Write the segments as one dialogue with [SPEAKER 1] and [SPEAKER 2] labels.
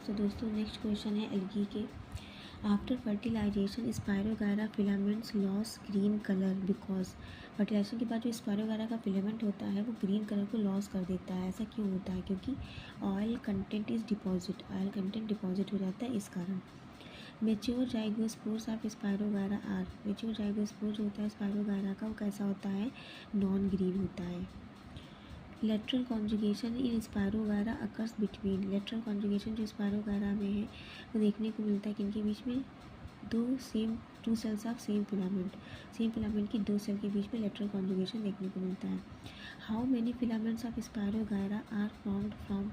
[SPEAKER 1] तो दोस्तों next question है एल्गी के। After fertilization spirogyra filaments loss green colour because fertilization के बाद जो स्पायरोगायरा का फिलामेंट होता है वो ग्रीन कलर को लॉस कर देता है। ऐसा क्यों होता है? क्योंकि ऑयल कंटेंट डिपॉजिट हो जाता है इस कारण। Mature zygospores of spirogyra are, mature zygospore जो होता है स्पायरोगायरा का वो कैसा होता है? नॉन ग्रीन होता है। Lateral conjugation in spirogyra occurs between, lateral conjugation जो स्पायरोगायरा में है वो देखने को मिलता है किनके बीच में? Two cells of same filament की दो सेल के बीच में लेटरल कॉन्जुगेशन देखने को मिलता है। How many filaments of spirogyra are formed from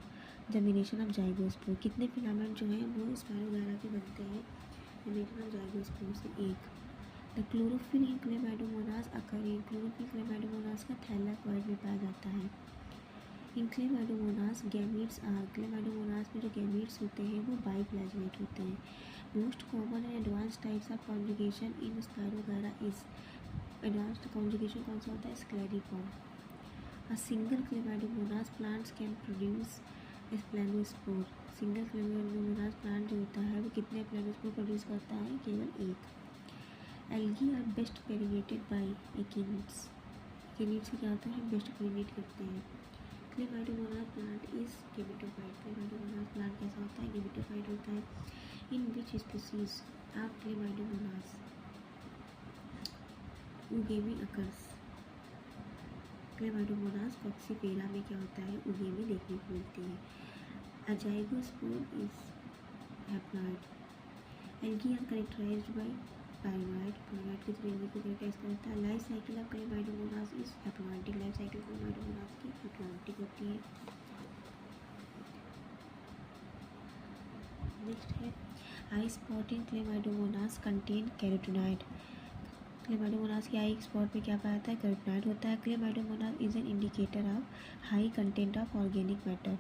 [SPEAKER 1] germination of zygospore, कितने फिलामेंट जो हैं वो स्पायरोगायरा के बनते हैं जर्मिनेशन ऑफ जाइगोस्पोर से? एक। The chlorophyll in chlamydomonas occur in, chlorophyll chlamydomonas का थैलाकोइड में पाया जाता है। In chlamydomonas gametes are, chlamydomonas में जो गैमीट्स होते हैं वो बाइप्लाज्मेट होते हैं। Most common and advance types of conjugation in spirogyra is, advanced conjugation कौन सा होता है? Scalariform. A single chlamydomonas plants can produce aplanospore, single chlamydomonas plant जो होता है वो कितने स्प्लेनोस्पोर प्रोड्यूस करता है? केवल एक। Algae are best perennated by akinetes, akinetes क्या होता है? बेस्ट पेरिनेट करते हैं। Chlamydomonas plant is gametophyte, chlamydomonas plant कैसा होता है? गेमेटोफाइट होता है। In which species of chlamydomonas oogamy occurs, chlamydomonas coccifera में क्या होता है? उगेमी देखने को मिलती है। A zygospore is haploid. Algae are characterized by pyrenoid, pyrenoid की श्रेणी को कैरेक्टराइज करता है। Life cycle of chlamydomonas is हैप्लॉइडिक, life cycle chlamydomonas की हैप्लॉइडिक होती है। नेक्स्ट है eye spot in chlamydomonas contain carotenoid, chlamydomonas की आई स्पॉट में क्या पाया जाता है? कैरोटीनॉइड होता है। Chlamydomonas is an indicator of high content of organic matter.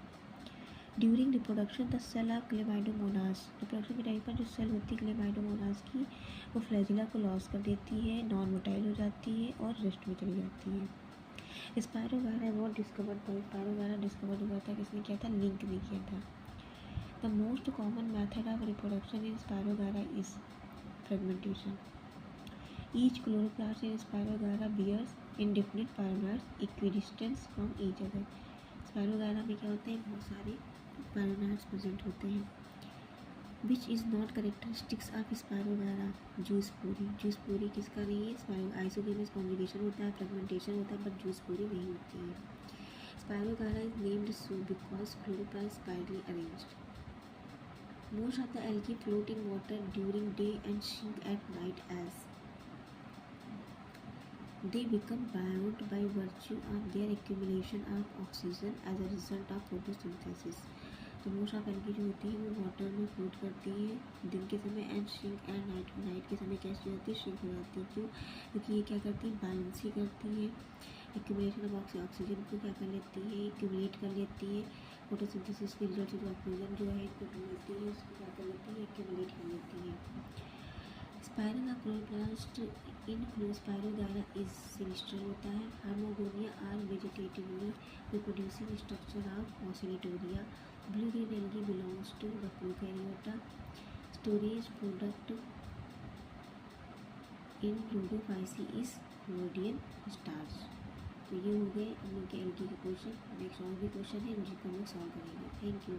[SPEAKER 1] During reproduction the cell of chlamydomonas, reproduction के टाइम पर जो सेल होती है क्लेमाइडोमोनास की वो फ्लैजिला को लॉस कर देती है, नॉन मोटाइल हो जाती है और रेस्ट में चली जाती है। स्पायरोगायरा वो डिस्कवर्ड बाय, स्पायरोगायरा डिस्कवर्ड हुआ था, किसने किया था? लिंक ने किया था। The most common method of reproduction in spirogyra is fragmentation. Each chloroplast in spirogyra bears indefinite pyrenoids equidistance from each other, spirogyra में क्या होते हैं? बहुत सारे पैरानॉइड्स प्रेजेंट होते हैं। Which is not characteristics of spirogyra? Zoospory, zoospory किसका नहीं है? स्पायरो आइसोगेमस कॉन्जुगेशन होता है, फ्रेगमेंटेशन होता है, बट जूस्पोरी नहीं होती है। Spirogyra is named so because chloroplast spirally arranged. Most of the algae float in water during day and sink at night as they become buoyant by virtue of their accumulation of oxygen as a result of photosynthesis. तो most of algae जो होती है वो water में float करती है दिन के समय एंड श्रिंक एंड नाइट के समय कैसे हो जाती है? श्रिंक हो जाती है। क्यों? क्योंकि ये क्या करती है? बायंसी करती है, एक्यूमुलेशन ऑफ ऑक्सीजन को क्या कर लेती है? एक्यूमुलेट कर लेती है। फोटोसिंथेसिस के रिजल्ट से जो ऑक्सीजन जो है इसको मिलती है उसको क्या कर लेती है? एक्यूमुलेट कर लेती है। Spiral of chloroplast in spirogyra is sinistral होता है। Hormogonia are vegetatively reproducing structure of oscillatoria. Blue green algae belongs to the prokaryota. Storage product in rhodophyceae is rhodian starch. तो ये हो गए हम लोग के एल्गी के क्वेश्चन। नेक्स्ट और भी क्वेश्चन है जिनको हम लोग सॉल्व करेंगे। Thank you.